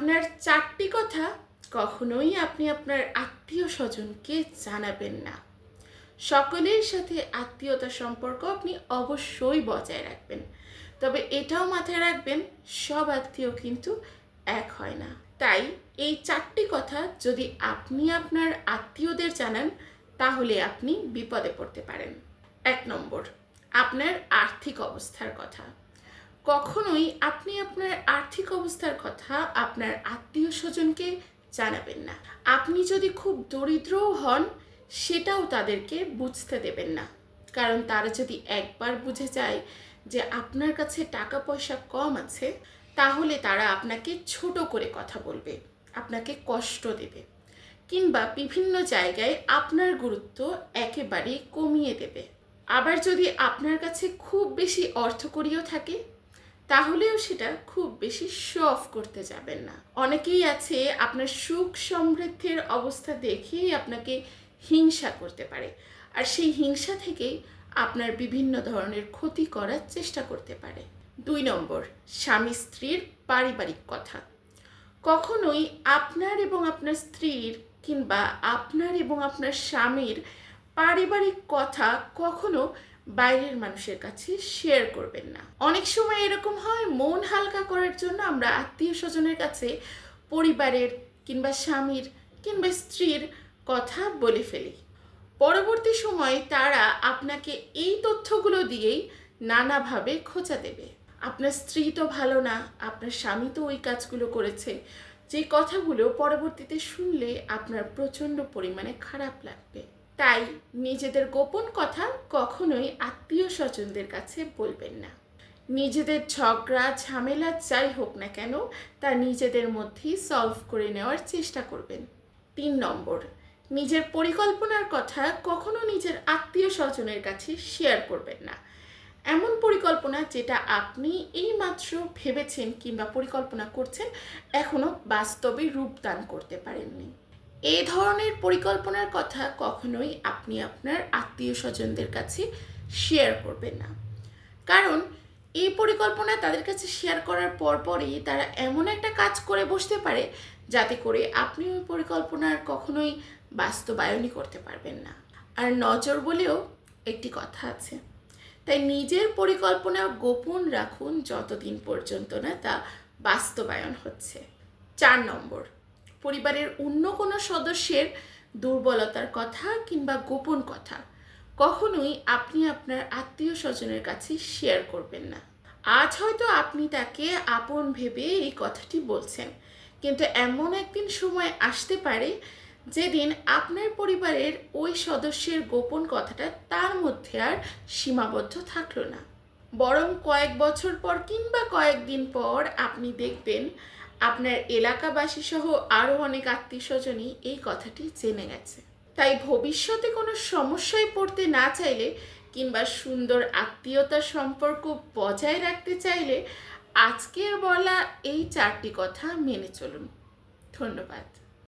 আপনার 4টি কথা কখনোই আপনি আপনার আত্মীয়স্বজনকে জানাবেন না। সকলের সাথে আত্মীয়তার সম্পর্ক আপনি অবশ্যই বজায় রাখবেন। তবে এটাও মাথায় রাখবেন, সব আত্মীয় কিন্তু এক হয় না। তাই এই 4টি কথা যদি আপনি আপনার আত্মীয়দের জানান, তাহলে আপনি বিপদে পড়তে পারেন। 1 নম্বর, আপনার আর্থিক অবস্থার কথা। কখনোই আপনি আপনার আর্থিক অবস্থার কথা আপনার আত্মীয়স্বজনকে জানাবেন না। আপনি যদি খুব দরিদ্রও হন, সেটাও তাদেরকে বুঝতে দেবেন না। কারণ তারা যদি একবার বুঝে যায় যে আপনার কাছে টাকা পয়সা কম আছে, তাহলে তারা আপনাকে ছোট করে কথা বলবে, আপনাকে কষ্ট দেবে, কিংবা বিভিন্ন জায়গায় আপনার গুরুত্ব একেবারে কমিয়ে দেবে। আবার যদি আপনার কাছে খুব বেশি অর্থকড়িও থাকে, তাহলেও সেটা খুব বেশি শো অফ করতে যাবেন না। অনেকেই আছে আপনার সুখ সমৃদ্ধির অবস্থা দেখেই আপনাকে হিংসা করতে পারে, আর সেই হিংসা থেকেই আপনার বিভিন্ন ধরনের ক্ষতি করার চেষ্টা করতে পারে। 2 নম্বর, স্বামী স্ত্রীর পারিবারিক কথা। কখনোই আপনার এবং আপনার স্ত্রীর কিংবা আপনার এবং আপনার স্বামীর পারিবারিক কথা কখনো বাইরের মানুষের কাছে শেয়ার করবেন না। অনেক সময় এরকম হয়, মন হালকা করার জন্য আমরা আত্মীয় স্বজনের কাছে পরিবারের কিংবা স্বামীর কিংবা স্ত্রীর কথা বলে ফেলি। পরবর্তী সময়ে তারা আপনাকে এই তথ্যগুলো দিয়েই নানাভাবে খোঁচা দেবে। আপনার স্ত্রী তো ভালো না, আপনার স্বামী তো ওই কাজগুলো করেছে, যে কথাগুলো পরবর্তীতে শুনলে আপনার প্রচণ্ড পরিমাণে খারাপ লাগবে। তাই নিজেদের গোপন কথা কখনোই আত্মীয় স্বজনদের কাছে বলবেন না। নিজেদের ঝগড়া ঝামেলা যাই হোক না কেন, তা নিজেদের মধ্যেই সলভ করে নেওয়ার চেষ্টা করবেন। 3 নম্বর, নিজের পরিকল্পনার কথা কখনো নিজের আত্মীয় স্বজনের কাছে শেয়ার করবেন না। এমন পরিকল্পনা যেটা আপনি এইমাত্র ভেবেছেন কিংবা পরিকল্পনা করছেন, এখনো বাস্তবে রূপদান করতে পারেননি। এই ধরনের পরিকল্পনার কথা কখনোই আপনি আপনার আত্মীয় স্বজনদের কাছে শেয়ার করবেন না। কারণ এই পরিকল্পনা তাদের কাছে শেয়ার করার পরপরই তারা এমন একটা কাজ করে বসতে পারে, যাতে করে আপনি ওই পরিকল্পনার কখনোই বাস্তবায়নই করতে পারবেন না। আর নজর বলেও একটি কথা আছে, তাই নিজের পরিকল্পনা গোপন রাখুন যতদিন পর্যন্ত না তা বাস্তবায়ন হচ্ছে। 4 নম্বর, পরিবারের অন্য কোনো সদস্যের দুর্বলতার কথা কিংবা গোপন কথা কখনোই আপনি আপনার আত্মীয় স্বজনের কাছে শেয়ার করবেন না। আজ হয়তো আপনি তাকে আপন ভেবে এই কথাটি বলছেন, কিন্তু এমন একদিন সময় আসতে পারে যেদিন আপনার পরিবারের ওই সদস্যের গোপন কথাটা তার মধ্যে আর সীমাবদ্ধ থাকলো না, বরং কয়েক বছর পর কিংবা কয়েকদিন পর আপনি দেখবেন আপনার এলাকাবাসী সহ আরও অনেক আত্মীয় স্বজনই এই কথাটি জেনে গেছে। তাই ভবিষ্যতে কোনো সমস্যায় পড়তে না চাইলে কিংবা সুন্দর আত্মীয়তার সম্পর্ক বজায় রাখতে চাইলে আজকের বলা এই 4টি কথা মেনে চলুন। ধন্যবাদ।